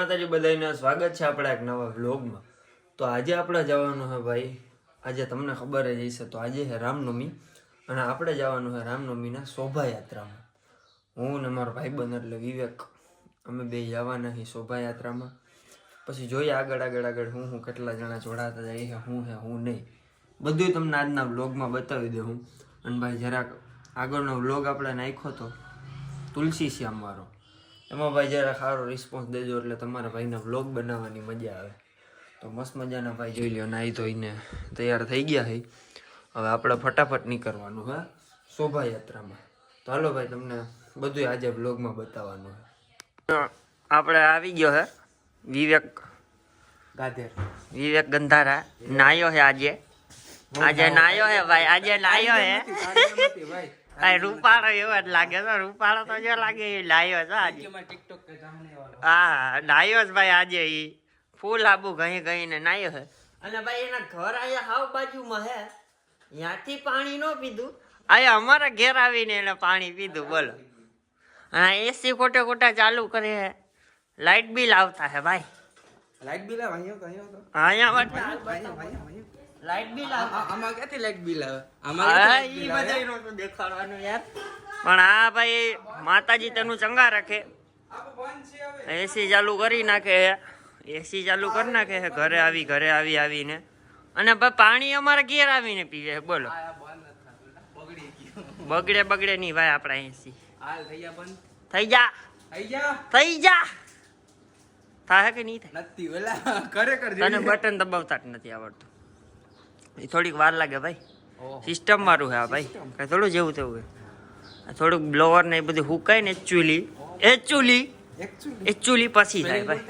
માતાજી બધાને સ્વાગત છે આપણા એક નવા વ્લોગમાં। તો આજે આપણે જવાનું છે ભાઈ, આજે તમને ખબર જ હશે તો આજે છે રામનવમી અને આપણે જવાનું છે રામનવમીના શોભાયાત્રામાં। હું ને મારો ભાઈબંધ એટલે વિવેક અમે બે જવાના છીએ શોભાયાત્રામાં। પછી જોઈએ આગળ હું કેટલા જણા જોડાતા જાય છે, હું નહીં બધું તમને આજના વ્લોગમાં બતાવી દઉં। અને ભાઈ જરાક આગળનો વ્લોગ આપણે નાખ્યો તો તુલસી શ્યામ વાળો, એમાં ભાઈ જરા સારો રિસ્પોન્સ દેજો એટલે તમારા ભાઈના વ્લોગ બનાવવાની મજા આવે। તો મસ્ત મજાના ભાઈ જોઈ લ્યો, નાહી ધોઈને તૈયાર થઈ ગયા છે। હવે આપણે ફટાફટ નીકળવાનું છે શોભાયાત્રામાં। તો હાલો ભાઈ તમને બધું આજે વ્લોગમાં બતાવવાનું છે। આપણે આવી ગયો છે વિવેક ગંધારા, નાયો છે આજે નાયો છે ભાઈ, આજે નાયો છે ભાઈ। રૂપાળો એવો જ લાગે છે, રૂપાળો તો જો લાગે એ લાયો છે આજે। હા નાયો છે ભાઈ આજે, ઈ ફૂલ આબુ ઘઈ ને નાયો છે। અને ભાઈ એના ઘર આયા હાવ બાજુમાં હે, ત્યાંથી પાણી ન પીધું, આયા અમારા ઘેર આવીને એને પાણી પીધું બોલો। હા એસી ખોટા ચાલુ કરે હે, લાઇટ બિલ આવતા હે ભાઈ, લાઈટ બિલ આવે લાઇટ બિલ આમાં ક્યાંથી લાઈટ બિલ આવે? ઈ બધાયનો તો દેખાડવાનું યાર। પણ આ ભાઈ માતાજી તેનું ચંગા રાખે, એસી ચાલુ કરી નાખે, એસી ચાલુ કરી નાખે છે ઘરે આવીને। અને ભાઈ પાણી અમારા ઘેર આવીને પીવે બોલો। બગડે નહીં ભાઈ આપણા એસી। થઈ જા થાય કે નહીં થાય? તને બટન દબાવતા જ નથી આવડતું, એ થોડીક વાર લાગે ભાઈ, સિસ્ટમ વાળું છે આ ભાઈ, કઈ થોડું જેવું તેવું છે। થોડુંક બ્લોવર ને એ બધું હુકાય ને એકચ્યુઅલી પછી થાય ભાઈ।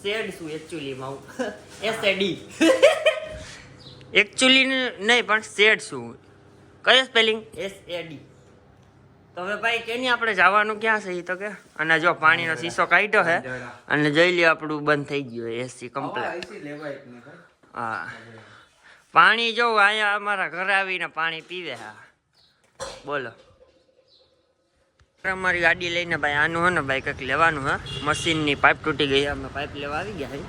શેડ શું એકચ્યુઅલીમાં એસએડી એકચ્યુઅલી નહીં પણ શેડ શું, કયો સ્પેલિંગ? એસએડી। તો હવે ભાઈ કેની આપણે જવાનું ક્યાં છે એ તો કે, અને જો પાણીનો શીશો કાઢ્યો છે અને જોઈ લ્યો આપણું બંધ થઈ ગયું એસી કમ્પ્લીટ। હા પાણી જો અહીંયા અમારા ઘરે આવીને પાણી પીવે। હા બોલો, અમારી ગાડી લઈને ભાઈ આનું હે ને ભાઈ કંઈક લેવાનું હે, મશીનની પાઇપ તૂટી ગઈ, અમે પાઇપ લેવા આવી ગયા છે।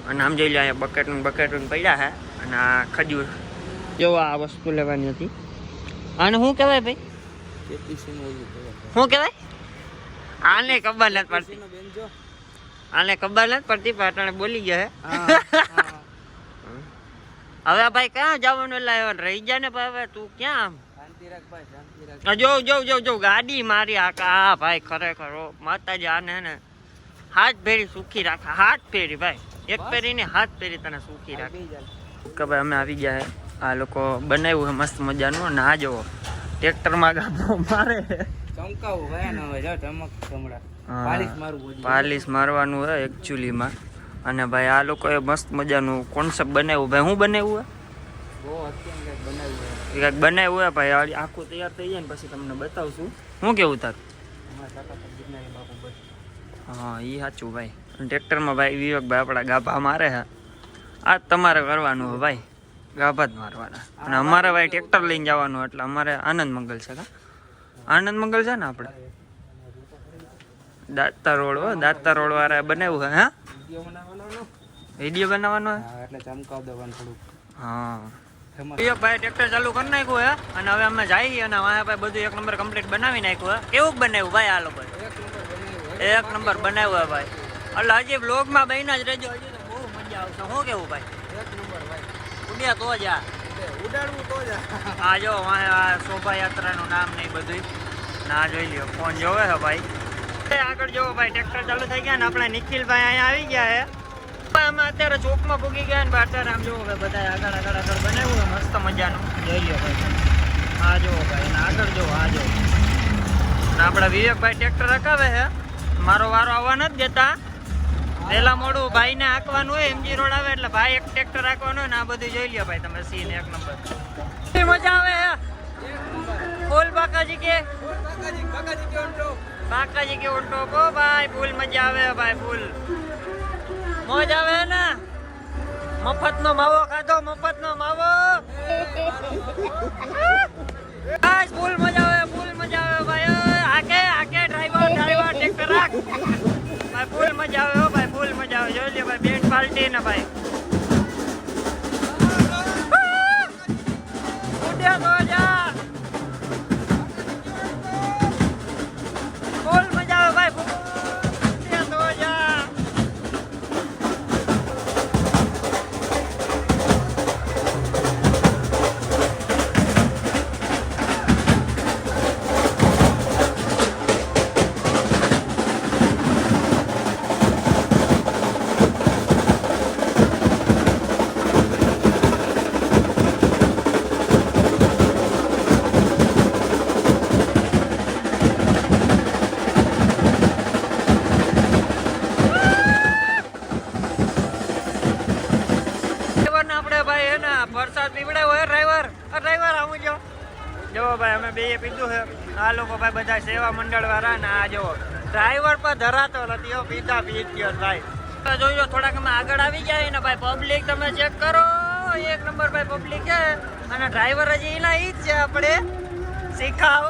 અને આમ જોઈ લો અહીંયા બકેટું પડ્યા છે, અને આ ખજૂર જો આ વસ્તુ લેવાની હતી। આને શું કહેવાય ભાઈ? શું કહેવાય? આને ખબર નથી પડતી, પાટણે બોલી ગયા હે। હવે ભાઈ ક્યાં જવાનું લાવ્યો? રહી જા ને ભાઈ, હવે તું ક્યાં? જો ગાડી મારી આ ભાઈ ખરેખર માતાજી આને ને હાથ ફેરી સુખી રાખે, હાથ ફેરી ભાઈ, એક ફેરી ને હાથ ફેરી તને સુખી રાખે કે ભાઈ અમે આવી ગયા હે। આ લોકો બનાવ્યું છે મસ્ત મજાનું, અને આ જોવો ટ્રેક્ટરમાં ગાભો મારે, પાલિશ મારવાનું હોય એકચ્યુઅલીમાં। અને ભાઈ આ લોકોએ મસ્ત મજાનું કોન્સેપ્ટ બનાવ્યું ભાઈ। હું બનાવ્યું હે કંઈક બનાવ્યું હે ભાઈ, આખું તૈયાર થઈ જાય ને પછી તમને બતાવશું। શું કેવું તારું? હા એ સાચું ભાઈ। ટ્રેક્ટરમાં ભાઈ વિવેકભાઈ આપણા ગાભા મારે છે, આ તમારે કરવાનું હોય ભાઈ, ગાભા જ મારવાના। અને અમારે ભાઈ ટ્રેક્ટર લઈને જવાનું એટલે અમારે આનંદ મંગલ છે, આનંદ મંગલ છે ને આપણે દાતા રોડ વાળા બનાવ્યું છે। હા વિડીયો બનાવવાનો એટલે ચમકાવ દેવાનું થોડુંક। હા ભાઈ ટ્રેક્ટર ચાલુ કરી નાખ્યું હે, અને હવે અમે જઈએ અને ભાઈ બધું એક નંબર કમ્પ્લીટ બનાવી નાખ્યું હે। કેવું બનાવ્યું ભાઈ આ લોકો? એક નંબર બનાવ્યું હે ભાઈ, એટલે હજી વ્લોગમાં બન્યા જ રહેજો, હજી તો બહુ મજા આવશે। શું કેવું ભાઈ? એક નંબર ભાઈ, ઉડ્યા તો જા, ઉડાડવું તો જા। આ જો આ શોભાયાત્રાનું નામ નહીં બધું ના જોઈ લ્યો, ફોન જોવે છે ભાઈ। આગળ જોવો ભાઈ ટ્રેક્ટર ચાલુ થઈ ગયા ને આપણે નિખિલભાઈ અહીંયા આવી ગયા છે। અમે અત્યારે ચોકમાં ભૂગી ગયા ને અત્યારે આમ જોવો ભાઈ બધા આગળ બનાવ્યું મસ્ત મજાનું, જોઈ લ્યો ભાઈ। આ જોવો ભાઈ, આગળ જોવો, આ જોવો આપણા વિવેકભાઈ ટ્રેક્ટર રખાવે છે, મારો વારો આવવા નથી દેતા, પહેલા મોડું ભાઈને હાંકવાનું હોય, એમજી રોડ આવે એટલે ભાઈ એક ટ્રેક્ટર રાખવાનું હોય ને આ બધું જોઈ લ્યો ભાઈ તમે, સીન એક નંબર મજા આવે ફૂલ બાકાજી કે ઉલ્ટો કો ભાઈ, ફૂલ મજા આવે ભાઈ, ફૂલ મોજ આવે ને। મફતનો માવો ખાધો, મફતનો માવો, ફૂલ મજા આવે ભાઈ। આકે ડ્રાઈવર ટ્રેક્ટર રાખ ભાઈ, ફૂલ મજા આવે ભાઈ, ફૂલ મજા। પાલટી ને ભાઈ ઉડ્યા તો જા ફૂલ મજા આવે ભાઈ ઉડ્યા તો જા વરસાદ પીવડાયો હે ડ્રાઈવર આવું જો ભાઈ અમે બે પીધું છે આ લોકો ભાઈ બધા સેવા મંડળ વાળા ને આ જો ડ્રાઈવર પર ધરાતો નથી હો પીધા પી ગયો ભાઈ જોઈ લો થોડાક અમે આગળ આવી ગયા ને ભાઈ પબ્લિક તમે ચેક કરો એક નંબર ભાઈ પબ્લિક છે અને ડ્રાઈવર હજી એના ઈ જ છે આપણે શીખાવ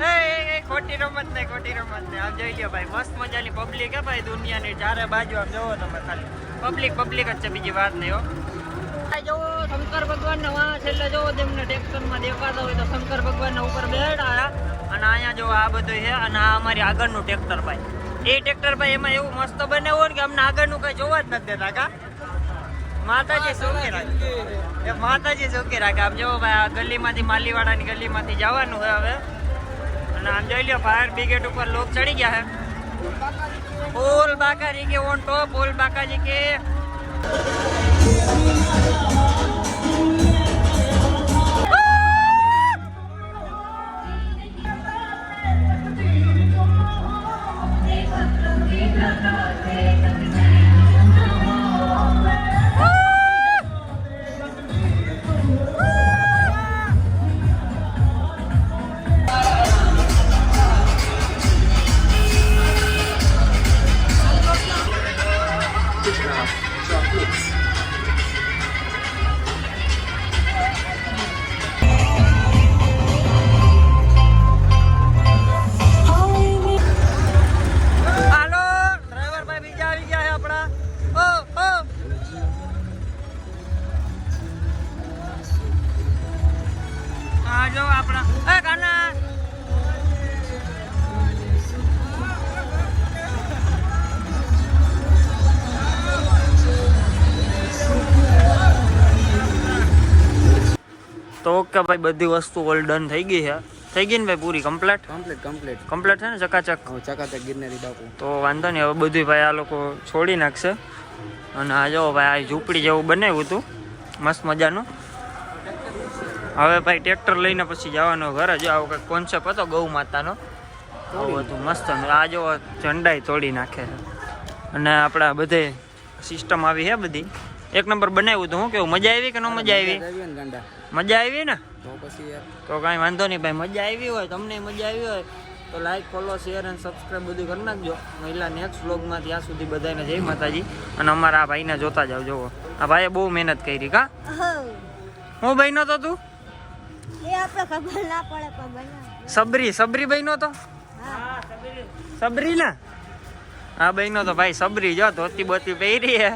એ ખોટી રમત નહીં આમ જોઈ લ્યો ભાઈ મસ્ત મજાની પબ્લિક હે ભાઈ દુનિયાની ચારે બાજુ આમ જોવો તમે ખાલી પબ્લિક જ છે બીજી વાત નહીં હો જોવો શંકર ભગવાન ને વાં છેલ્લે જોવો તેમને ટ્રેક્ટરમાં દેખાતા હોય તો શંકર ભગવાન ના ઉપર બેઠા અને અહીંયા જો આ બધું છે અને આ અમારી આગળનું ટ્રેક્ટર ભાઈ એ ટ્રેક્ટર ભાઈ એમાં એવું મસ્ત બનાવ્યું હોય ને કે અમને આગળનું કઈ જોવા જ નથી દેતા કા માતાજી સુખી રાખે આમ જોવો ભાઈ આ ગલીમાંથી માલીવાડાની ગલીમાંથી જવાનું હોય હવે અને આમ જોઈ લ્યો ફાયર બ્રિગેડ ઉપર લોક ચડી ગયા છે बोल बाकाजी के ऑन टॉप बोल बाकाजी के તો ઓકે ભાઈ બધી વસ્તુ ઓલ ડન થઈ ગઈ છે થઈ ગઈ ને ભાઈ પૂરી કમ્પ્લીટ છે ને ચકાચક ગિરનારી બાપુ તો વાંધો નહીં હવે બધું ભાઈ આ લોકો છોડી નાખશે અને આ જો ભાઈ આ ઝૂંપડી જેવું બનાવ્યું હતું મસ્ત મજાનું હવે ભાઈ ટ્રેક્ટર લઈને પછી જવાનો ઘરે જો આવો કંઈક કોન્સેપ્ટ હતો ગૌ માતાનો આવું હતું મસ્ત આ જો ઝંડાઈ તોડી નાખે અને આપણા બધે સિસ્ટમ આવી છે બધી એક નંબર બનાવ્યું હતું હું કેવું મજા આવી કે ન મજા આવી મજા આવી ને તો કાંઈ વાંધો નહીં ભાઈ મજા આવી હોય તમને મજા આવી હોય તો લાઈક ફોલો શેર અને સબસ્ક્રાઈબ બધું કરી નાખજો મહિલા નેક્સ્ટ વ્લોગમાં ત્યાં સુધી બધાને જય માતાજી અને અમારા આ ભાઈને જોતા જાવ જોવો આ ભાઈએ બહુ મહેનત કરી કા હું ભાઈ નતો તું સબરી ભાઈ નો તો સબરી ને આ ભાઈ નો તો ભાઈ સબરી જો ધોતી બોતી પહેરી હે